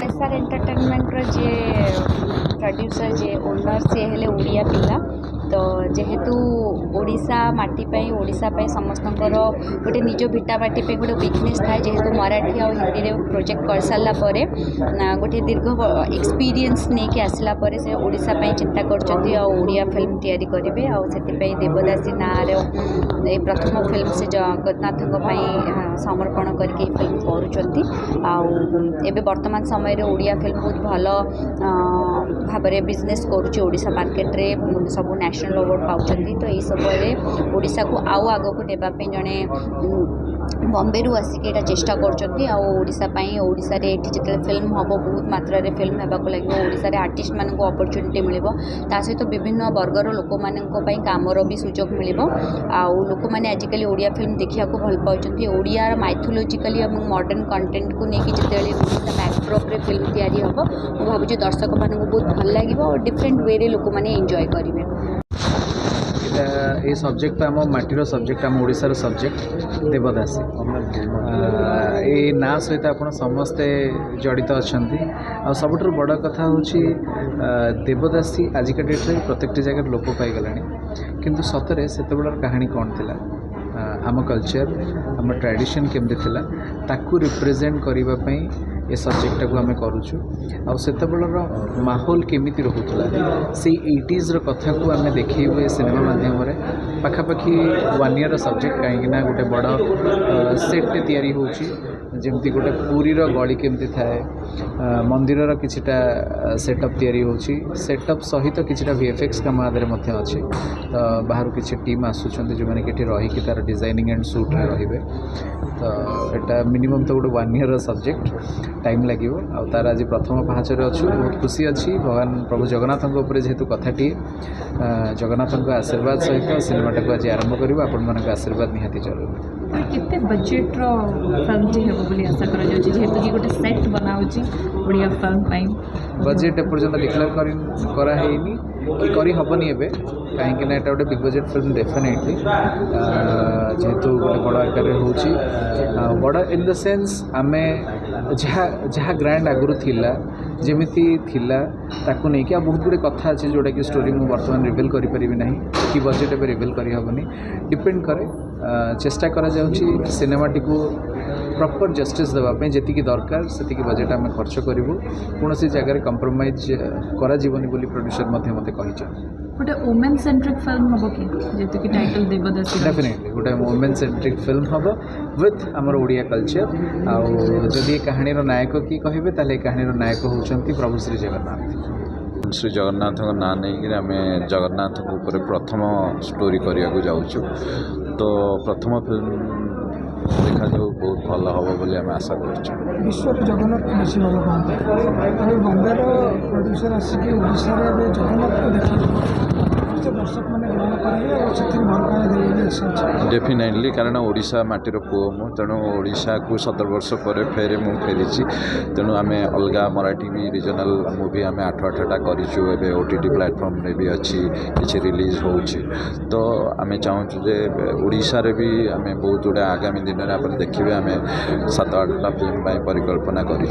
SR entertainment जे producer जे owner सी हेले ओडिया पिला तो जेहेतु ओडिशा माटी पई ओडिशा पई समस्तंकर गोटे निज भिटा माटी पे गोटे वीकनेस थाए जेहेतु मराठी और हिंदी रे प्रोजेक्ट कर सारा परे गोटे दीर्घ एक्सपीरियंस नहीं कि आसला परे से ओडिशा पई चिंता करचंती और ओडिया फिल्म तैयारी करिवे और सेति पई देवदासी ना रे ए प्रथम फिल्म से जगन्नाथଙ୍କ पई समर्पण करके फिल्म करूचंती आ एबे वर्तमान समय रे ओडिया फिल्म बहुत भलो भाबरे बिजनेस करूची ओडिशा मार्केट रे सब नेशनल अवार्ड पाउचंती तो यही सब ओडिशा को आउ आगो को नेबा पे जने बॉम्बे रु आसिक एटा चेष्टा करचंती आ ओडिशा पई ओडिशा रे एठी जते फिल्म हबो बहुत मात्रा रे फिल्म हेबा को लागो ओडिशा रे आर्टिस्ट मान को अपॉर्चुनिटी मिलिबो ता सहित विभिन्न वर्गर लोक मान को पई कामर भी सुजोग मिलिबो आ लोक माने आजिकली ओडिया फिल्म देखिया को भल पाउचंती ओडिया माइथोलॉजिकली और मॉडर्न कंटेंट को नेकी जते ओडिशा बैकड्रॉप रे फिल्म तैयारी हबो मु भाबुची दर्शक मान को बहुत भल लागिबो और डिफरेंट वे रे लोक माने एन्जॉय करिवे ये सब्जेक्ट आम माटीर सब्जेक्ट आम ओडिशार सब्जेक्ट देवदासी ये ना सहित आप समस्ते जड़ित अच्छा आ सबुठ बड़ कथा हूँ देवदासी आजिका डेट्रे प्रत्येक जगह लोप पाईगला किंतु सतरे से कहानी कौन थी आम कल्चर आम ट्रेडिशन केमती थिला ताकू रिप्रेजेंट करने ये सब्जेक्टा को आम करुचु आतेबेलर माहौल केमिति रोला से 80s कथा को आम देखेबे सिनेमा माध्यम पाखापाखि 1 ईयर सब्जेक्ट कहीं गोटे बड़ सेट तैयारी होची जमती गोटे पुरीर गली केमती थाए मंदिरर किछिटा सेटअप तैयारी होची सेटअप सहित किछिटा VFX काम आदरे मध्य अछि तो बाहर किछि टीम आसुछन्ते जो माने केठी रही कि तार डिजाइनिंग एंड शूट रे रहिबे तो एटा मिनिमम तो गोटे 1 ईयर सब्जेक्ट टाइम लगे आ तार आज प्रथम पाहाचरे अच्छु बहुत खुशी अच्छी भगवान प्रभु जगन्नाथ जेहेतु कथाटी जगन्नाथ आशीर्वाद सहित सिनेमाटा को आज आरंभ करूँ आपण मान आशीर्वाद निहाती जरूरी केते बजेट रो फिल्म जे हेबो बोली आशा करा जाउची जेहेतु कि गोटे सेट बनाउची बढ़िया फिल्म पाई बजेट एपर्यंत डिक्लेयर करा हेनी कि करी हबनी एबे कहीं ना एटा गोटे बिग बजेट फिल्म डेफिनेटली जेहेतु गोटे बड़ आकार होची बड़ इन द सेंस आमे जहाँ ग्रांड आगुरी थिला जेमिति थिला ताकू नहीं कि बहुत गुड़े कथा अच्छे जोटा कि स्टोरी मुझे बर्तमान रिविल करें ना कि बजेट एवं रिविल करहबनी डिपेंड करे चेष्टा करा जाउची सिनेमाटी को प्रॉपर जस्टिस देवाई जी दरकार से बजेट आम खर्च करूँ कौन जगह कंप्रोमाइज करा जीवनी बोली प्रोड्यूसर मते कही गोटे वुमेन सेंट्रिक फिल्म हम कि जेहेतु कि टाइटल देवदासी डेफिनेटली गोटे वुमेन सेंट्रिक फिल्म हम विथ आमर ओडिया कल्चर आदि कहानी नायक किए कहे ताले कहानी नायक होउछंती प्रभु श्री जगन्नाथ श्री जगन्नाथ ना नहीं आम जगन्नाथ प्रथम स्टोरी करने जाऊँ तो प्रथम फिल्म देखा जाऊ बहुत भल हम बोली आम आशा कर विश्व जगन्नाथ बेसी भल पाते बंगाल प्रोड्यूसर आसिक ओडिशा जगन्नाथ को देखिए दर्शक मैंने ग्रहण करेंगे भल पाए डेफिनेटली कारण ओडिशा माटीर पुओ मु तेणु ओडिशा को 17 वर्ष पर फेरे मु फेरी तेणु आम अलग मराठी भी रिजनल मूवी आम 8-8टा करूँ एवं OTT प्लेटफॉर्म रे भी अच्छी किसी रिलीज हो तो आम चाहूँ जे ओडिशा रे भी आम बहुत गुड़ा आगामी दिन में आप देखिए आम 7-8टा फिल्म परिकल्पना करूँ।